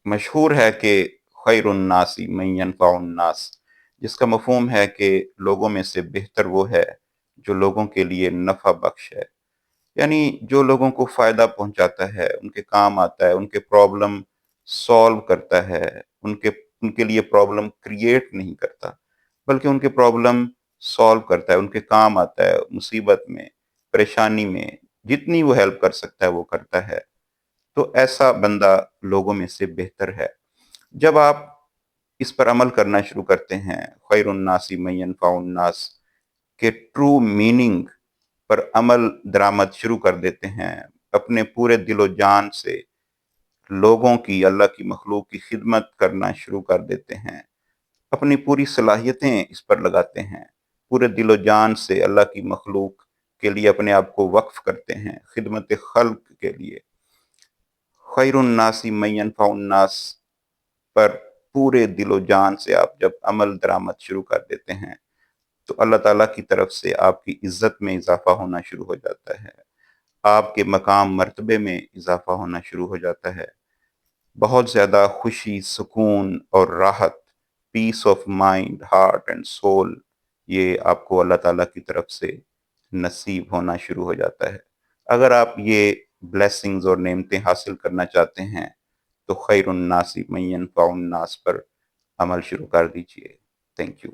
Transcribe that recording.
मशहूर है कि खैरुन्नासी मन यनफ़उन्नास, जिसका मफ़हूम है कि लोगों में से बेहतर वो है जो लोगों के लिए नफ़ा बख्श है। यानी जो लोगों को फ़ायदा पहुँचाता है, उनके काम आता है, उनके प्रॉब्लम सॉल्व करता है, उनके उनके लिए प्रॉब्लम क्रिएट नहीं करता, बल्कि उनके प्रॉब्लम सॉल्व करता है, उनके काम आता है, मुसीबत में, परेशानी में, जितनी वो हेल्प कर सकता है वो करता है। तो ऐसा बंदा लोगों में से बेहतर है। जब आप इस पर अमल करना शुरू करते हैं, खैरुन्नासी मन यनफ़उन्नास के ट्रू मीनिंग पर अमल दरामद शुरू कर देते हैं, अपने पूरे दिलो जान से लोगों की, अल्लाह की मखलूक की खिदमत करना शुरू कर देते हैं, अपनी पूरी सलाहियतें इस पर लगाते हैं, पूरे दिलो जान से अल्लाह की मखलूक के लिए अपने आप को वक्फ करते हैं, खिदमत खल्क के लिए। खैरुन्नासी मन यनफ़उन्नास पर पूरे दिलो जान से आप जब अमल दरामद शुरू कर देते हैं, तो अल्लाह ताला की तरफ से आपकी इज़्ज़त में इज़ाफ़ा होना शुरू हो जाता है। आपके मकाम मर्तबे में इज़ाफ़ा होना शुरू हो जाता है। बहुत ज़्यादा खुशी, सुकून और राहत, peace of mind, heart and soul, ये आपको अल्लाह ताला की तरफ से नसीब होना शुरू हो जाता है। अगर आप ये ब्लेसिंग्स और नेमतें हासिल करना चाहते हैं, तो खैरुन्नासी मन यनफ़उन्नास पर अमल शुरू कर दीजिए। Thank you.